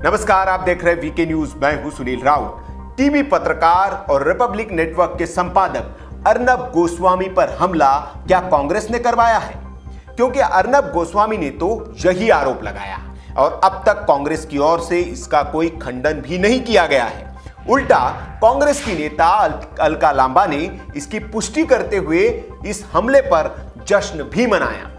नमस्कार, आप देख रहे हैं वीके न्यूज। मैं हूं सुनील राउत। टीवी पत्रकार और रिपब्लिक नेटवर्क के संपादक अर्नब गोस्वामी पर हमला क्या कांग्रेस ने करवाया है? क्योंकि अर्नब गोस्वामी ने तो यही आरोप लगाया और अब तक कांग्रेस की ओर से इसका कोई खंडन भी नहीं किया गया है। उल्टा कांग्रेस की नेता अलका लांबा ने इसकी पुष्टि करते हुए इस हमले पर जश्न भी मनाया।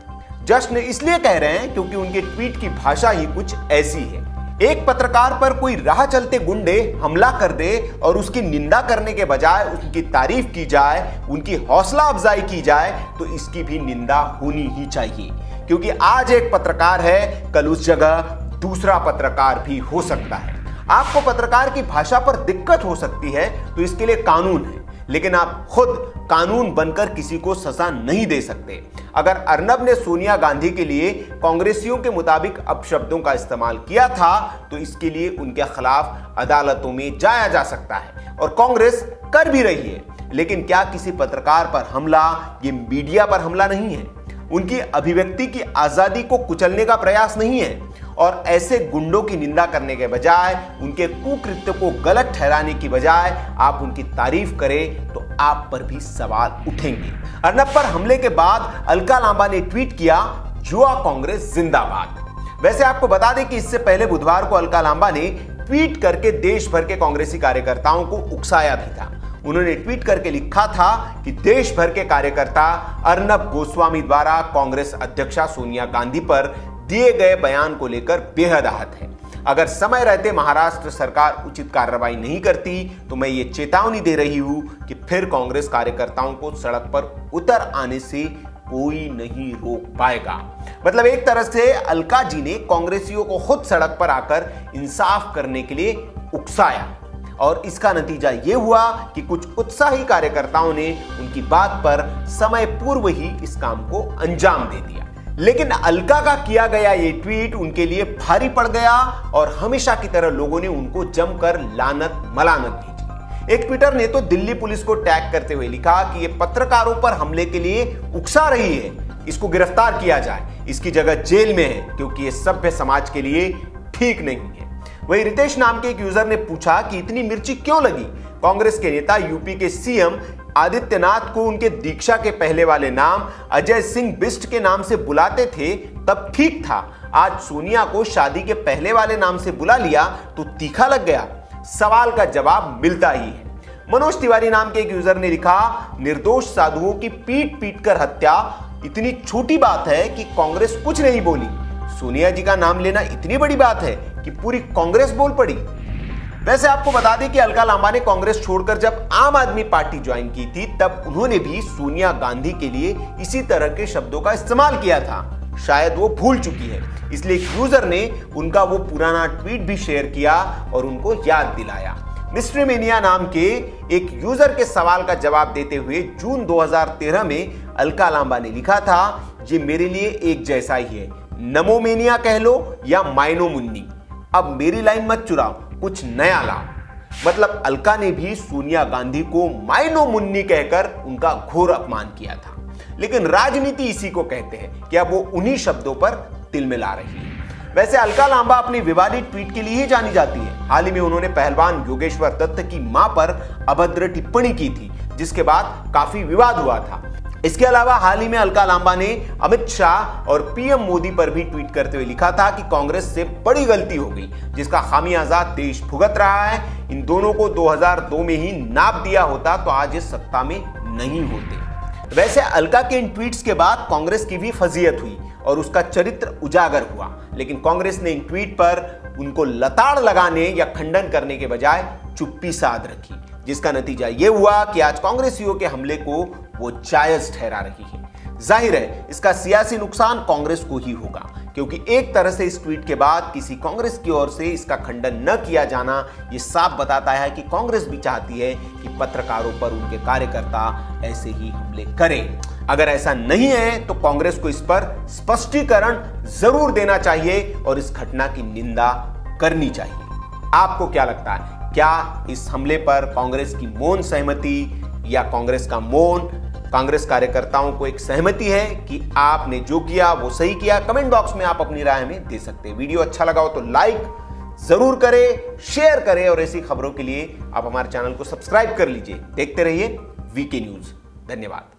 जश्न इसलिए कह रहे हैं क्योंकि उनके ट्वीट की भाषा ही कुछ ऐसी है। एक पत्रकार पर कोई राह चलते गुंडे हमला कर दे और उसकी निंदा करने के बजाय उसकी तारीफ की जाए, उनकी हौसला अफजाई की जाए, तो इसकी भी निंदा होनी ही चाहिए। क्योंकि आज एक पत्रकार है, कल उस जगह दूसरा पत्रकार भी हो सकता है। आपको पत्रकार की भाषा पर दिक्कत हो सकती है तो इसके लिए कानून है, लेकिन आप खुद कानून बनकर किसी को सजा नहीं दे सकते। अगर अर्नब ने सोनिया गांधी के लिए कांग्रेसियों के मुताबिक अपशब्दों का इस्तेमाल किया था तो इसके लिए उनके खिलाफ अदालतों में जाया जा सकता है और कांग्रेस कर भी रही है। लेकिन क्या किसी पत्रकार पर हमला ये मीडिया पर हमला नहीं है? उनकी अभिव्यक्ति की आजादी को कुचलने का प्रयास नहीं है? और ऐसे गुंडों की निंदा करने के बजाय, उनके कुकृत्य को गलत ठहराने की बजाय आप उनकी तारीफ करें तो आप पर भी सवाल उठेंगे। अर्नब पर हमले के बाद अलका लांबा ने ट्वीट किया, युवा कांग्रेस जिंदाबाद। वैसे आपको बता दें कि इससे पहले बुधवार को अलका लांबा ने ट्वीट करके देश भर के कांग्रेसी कार्यकर्ताओं को उकसाया भी था। उन्होंने ट्वीट करके लिखा था कि देश भर के कार्यकर्ता अर्नब गोस्वामी द्वारा कांग्रेस अध्यक्षा सोनिया गांधी पर दिए गए बयान को लेकर बेहद आहत है। अगर समय रहते महाराष्ट्र सरकार उचित कार्रवाई नहीं करती तो मैं ये चेतावनी दे रही हूं कि फिर कांग्रेस कार्यकर्ताओं को सड़क पर उतर आने से कोई नहीं रोक पाएगा। मतलब एक तरह से अलका जी ने कांग्रेसियों को खुद सड़क पर आकर इंसाफ करने के लिए उकसाया और इसका नतीजा यह हुआ कि कुछ उत्साही कार्यकर्ताओं ने उनकी बात पर समय पूर्व ही इस काम को अंजाम दे दिया। लेकिन अलका का किया गया ये ट्वीट उनके लिए भारी पड़ गया और हमेशा की तरह लोगों ने उनको जमकर लानत मलानत भेजी। एक ट्विटर ने तो दिल्ली पुलिस को टैग करते हुए लिखा कि ये पत्रकारों पर हमले के लिए उकसा रही है, इसको गिरफ्तार किया जाए, इसकी जगह जेल में है क्योंकि ये सभ्य समाज के लिए ठीक नहीं है। वहीं रितेश नाम के एक यूजर ने पूछा कि इतनी मिर्ची क्यों लगी? कांग्रेस के नेता यूपी के सीएम आदित्यनाथ को उनके दीक्षा के पहले वाले नाम अजय सिंह बिष्ट के नाम से बुलाते थे तब ठीक था, आज सोनिया को शादी के पहले वाले नाम से बुला लिया तो तीखा लग गया। सवाल का जवाब मिलता ही है। मनोज तिवारी नाम के एक यूजर ने लिखा, निर्दोष साधुओं की पीट पीट कर हत्या इतनी छोटी बात है कि कांग्रेस कुछ नहीं बोली। सोनिया जी का नाम लेना इतनी बड़ी बात है कि पूरी कांग्रेस बोल पड़ी। वैसे आपको बता दें कि अलका लांबा ने कांग्रेस छोड़कर जब आम आदमी पार्टी ज्वाइन की थी तब उन्होंने भी सोनिया गांधी के लिए इसी तरह के शब्दों का इस्तेमाल किया था। शायद वो भूल चुकी है, इसलिए एक यूजर ने उनका वो पुराना ट्वीट भी शेयर किया और उनको याद दिलाया। मिस्ट्री मेनिया नाम के एक यूजर के सवाल का जवाब देते हुए जून 2013 में अलका लांबा ने लिखा था, ये मेरे लिए एक जैसा ही है, नमो मेनिया कह लो या माइनो मुन्नी, अब मेरी लाइन मत चुराओ, कुछ नया लाओ। मतलब अलका ने भी सोनिया गांधी को माइनो मुन्नी कहकर उनका घोर अपमान किया था। लेकिन राजनीति इसी को कहते हैं कि अब वो उन्हीं शब्दों पर तिल मिला रही है। वैसे अलका लांबा अपनी विवादित ट्वीट के लिए ही जानी जाती है। हाल ही में उन्होंने पहलवान योगेश्वर दत्त की मां पर अभद्र टिप्पणी की थी, जिसके बाद काफी विवाद हुआ था। इसके अलावा हाल ही में अलका लांबा ने अमित शाह और पीएम मोदी पर भी ट्वीट करते हुए लिखा था कि कांग्रेस से बड़ी गलती हो गई, जिसका खामियाजा देश भुगत रहा है। इन दोनों को 2002 में ही नाप दिया होता तो आज इस सत्ता में नहीं होते। वैसे अलका के इन ट्वीट्स के बाद कांग्रेस की भी फजीयत हुई और उसका चरित्र उजागर हुआ, लेकिन कांग्रेस ने इन ट्वीट पर उनको लताड़ लगाने या खंडन करने के बजाय चुप्पी साध रखी, जिसका नतीजा यह हुआ कि आज कांग्रेसियों के हमले को वो जायज ठहरा रही है। जाहिर है इसका सियासी नुकसान कांग्रेस को ही होगा, क्योंकि एक तरह से इस ट्वीट के बाद किसी कांग्रेस की ओर से इसका खंडन न किया जाना ये साफ बताता है कि कांग्रेस भी चाहती है कि पत्रकारों पर उनके कार्यकर्ता ऐसे ही हमले करें। अगर ऐसा नहीं है तो कांग्रेस को इस पर स्पष्टीकरण जरूर देना चाहिए और इस घटना की निंदा करनी चाहिए। आपको क्या लगता है? क्या इस हमले पर कांग्रेस की मौन सहमति या कांग्रेस का मौन कांग्रेस कार्यकर्ताओं को एक सहमति है कि आपने जो किया वो सही किया? कमेंट बॉक्स में आप अपनी राय में दे सकते हैं। वीडियो अच्छा लगा हो तो लाइक, जरूर करें, शेयर करें और ऐसी खबरों के लिए आप हमारे चैनल को सब्सक्राइब कर लीजिए। देखते रहिए वीके न्यूज। धन्यवाद।